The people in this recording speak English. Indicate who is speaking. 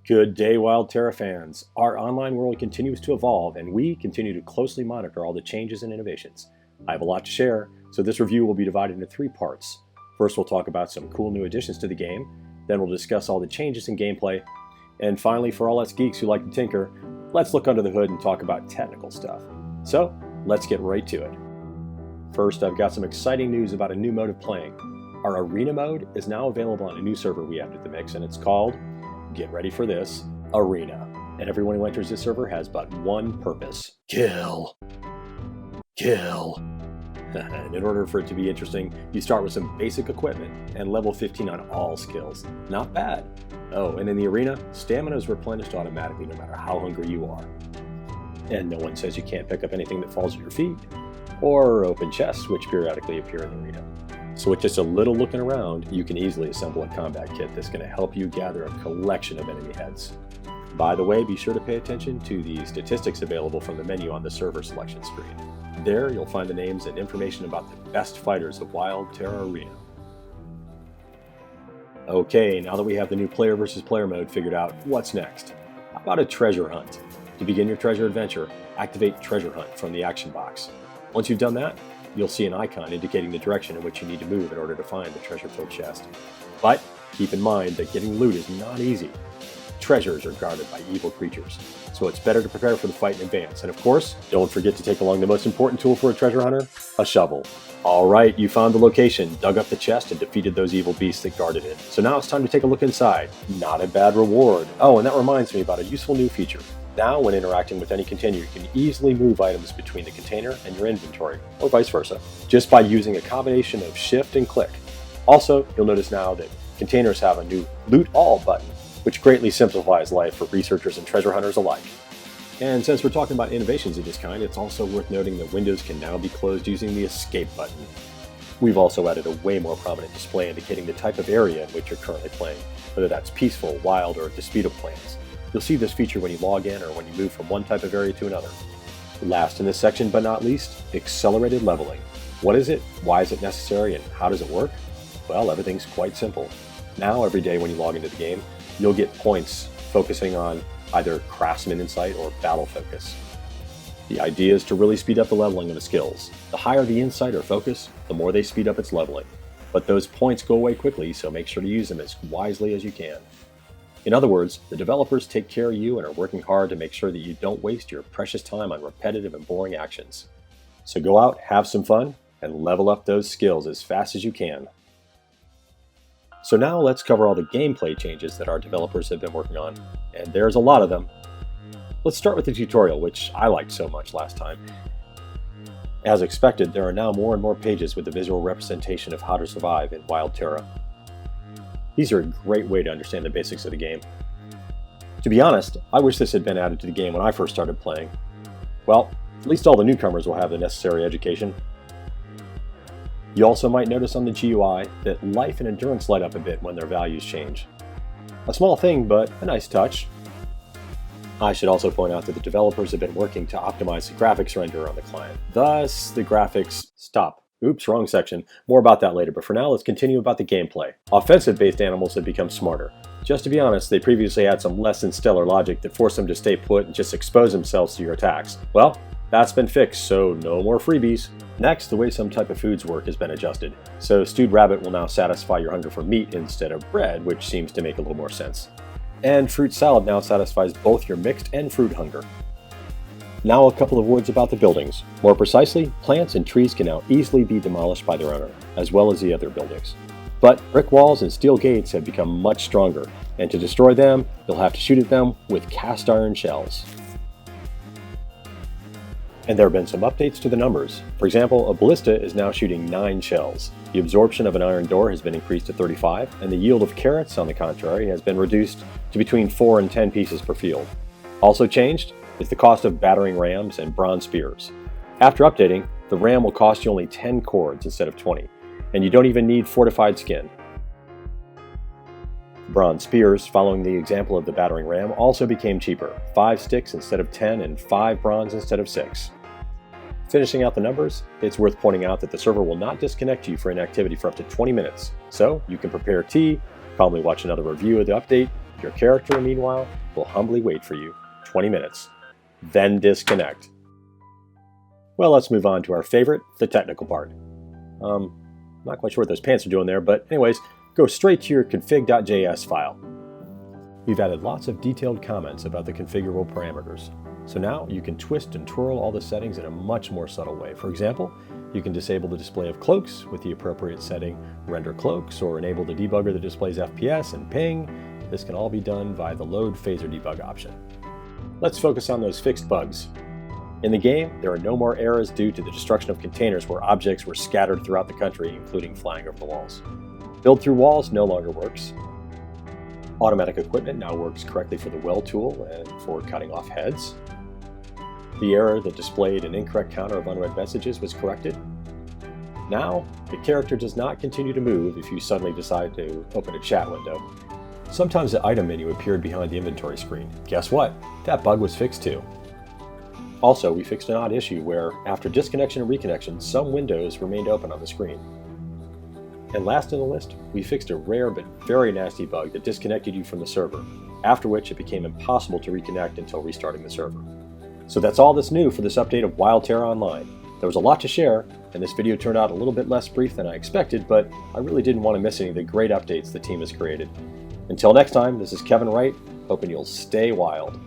Speaker 1: Good day, Wild Terra fans. Our online world continues to evolve, and we continue to closely monitor all the changes and innovations. I have a lot to share, so this review will be divided into 3 parts. First, we'll talk about some cool new additions to the game, then we'll discuss all the changes in gameplay, and finally, for all us geeks who like to tinker, let's look under the hood and talk about technical stuff. So, let's get right to it. First, I've got some exciting news about a new mode of playing. Our Arena mode is now available on a new server we added to the mix, and it's called, get ready for this, Arena. And everyone who enters this server has but one purpose: kill. Kill. And in order for it to be interesting, you start with some basic equipment and level 15 on all skills. Not bad. Oh, and in the arena, stamina is replenished automatically no matter how hungry you are. And no one says you can't pick up anything that falls at your feet, or open chests which periodically appear in the arena. So with just a little looking around, you can easily assemble a combat kit that's going to help you gather a collection of enemy heads. By the way, be sure to pay attention to the statistics available from the menu on the server selection screen. There, you'll find the names and information about the best fighters of Wild Terra Arena. Okay, now that we have the new player versus player mode figured out, what's next? How about a treasure hunt? To begin your treasure adventure, activate Treasure Hunt from the action box. Once you've done that, you'll see an icon indicating the direction in which you need to move in order to find the treasure-filled chest. But keep in mind that getting loot is not easy. Treasures are guarded by evil creatures, so it's better to prepare for the fight in advance. And of course, don't forget to take along the most important tool for a treasure hunter, a shovel. Alright, you found the location, dug up the chest, and defeated those evil beasts that guarded it. So now it's time to take a look inside. Not a bad reward. Oh, and that reminds me about a useful new feature. Now, when interacting with any container, you can easily move items between the container and your inventory, or vice versa, just by using a combination of Shift and click. Also, you'll notice now that containers have a new Loot All button, which greatly simplifies life for researchers and treasure hunters alike. And since we're talking about innovations of this kind, it's also worth noting that windows can now be closed using the Escape button. We've also added a way more prominent display indicating the type of area in which you're currently playing, whether that's peaceful, wild, or disputable plains. You'll see this feature when you log in or when you move from one type of area to another. Last in this section, but not least, accelerated leveling. What is it? Why is it necessary? And how does it work? Well, everything's quite simple. Now, every day when you log into the game, you'll get points focusing on either Craftsman Insight or Battle Focus. The idea is to really speed up the leveling of the skills. The higher the insight or focus, the more they speed up its leveling. But those points go away quickly, so make sure to use them as wisely as you can. In other words, the developers take care of you and are working hard to make sure that you don't waste your precious time on repetitive and boring actions. So go out, have some fun, and level up those skills as fast as you can. So now let's cover all the gameplay changes that our developers have been working on, and there's a lot of them. Let's start with the tutorial, which I liked so much last time. As expected, there are now more and more pages with a visual representation of how to survive in Wild Terra. These are a great way to understand the basics of the game. To be honest, I wish this had been added to the game when I first started playing. Well, at least all the newcomers will have the necessary education. You also might notice on the GUI that life and endurance light up a bit when their values change. A small thing, but a nice touch. I should also point out that the developers have been working to optimize the graphics render on the client. Thus, the graphics stop. Oops, wrong section. More about that later, but for now, let's continue about the gameplay. Offensive-based animals have become smarter. Just to be honest, they previously had some less than stellar logic that forced them to stay put and just expose themselves to your attacks. Well, that's been fixed, so no more freebies. Next, the way some type of foods work has been adjusted. So stewed rabbit will now satisfy your hunger for meat instead of bread, which seems to make a little more sense. And fruit salad now satisfies both your mixed and fruit hunger. Now a couple of words about the buildings. More precisely, plants and trees can now easily be demolished by their owner, as well as the other buildings. But brick walls and steel gates have become much stronger, and to destroy them, you'll have to shoot at them with cast iron shells. And there have been some updates to the numbers. For example, a ballista is now shooting 9 shells. The absorption of an iron door has been increased to 35, and the yield of carrots, on the contrary, has been reduced to between 4 and 10 pieces per field. Also changed is the cost of battering rams and bronze spears. After updating, the ram will cost you only 10 cords instead of 20, and you don't even need fortified skin. Bronze spears, following the example of the battering ram, also became cheaper, 5 sticks instead of 10 and 5 bronze instead of 6. Finishing out the numbers, it's worth pointing out that the server will not disconnect you for inactivity for up to 20 minutes, so you can prepare tea, calmly watch another review of the update, Your character, meanwhile, will humbly wait for you 20 minutes, then disconnect. Well, let's move on to our favorite, the technical part. Not quite sure what those pants are doing there, but anyways, go straight to your config.js file. We've added lots of detailed comments about the configurable parameters. So now you can twist and twirl all the settings in a much more subtle way. For example, you can disable the display of cloaks with the appropriate setting, render cloaks, or enable the debugger that displays FPS and ping. This can all be done via the load phaser debug option. Let's focus on those fixed bugs. In the game, there are no more errors due to the destruction of containers where objects were scattered throughout the country, including flying over the walls. Build through walls no longer works. Automatic equipment now works correctly for the well tool and for cutting off heads. The error that displayed an incorrect counter of unread messages was corrected. Now, the character does not continue to move if you suddenly decide to open a chat window. Sometimes the item menu appeared behind the inventory screen. Guess what? That bug was fixed too. Also, we fixed an odd issue where, after disconnection and reconnection, some windows remained open on the screen. And last on the list, we fixed a rare but very nasty bug that disconnected you from the server, after which it became impossible to reconnect until restarting the server. So that's all that's new for this update of Wild Terra Online. There was a lot to share, and this video turned out a little bit less brief than I expected, but I really didn't want to miss any of the great updates the team has created. Until next time, this is Kevin Wright, hoping you'll stay wild.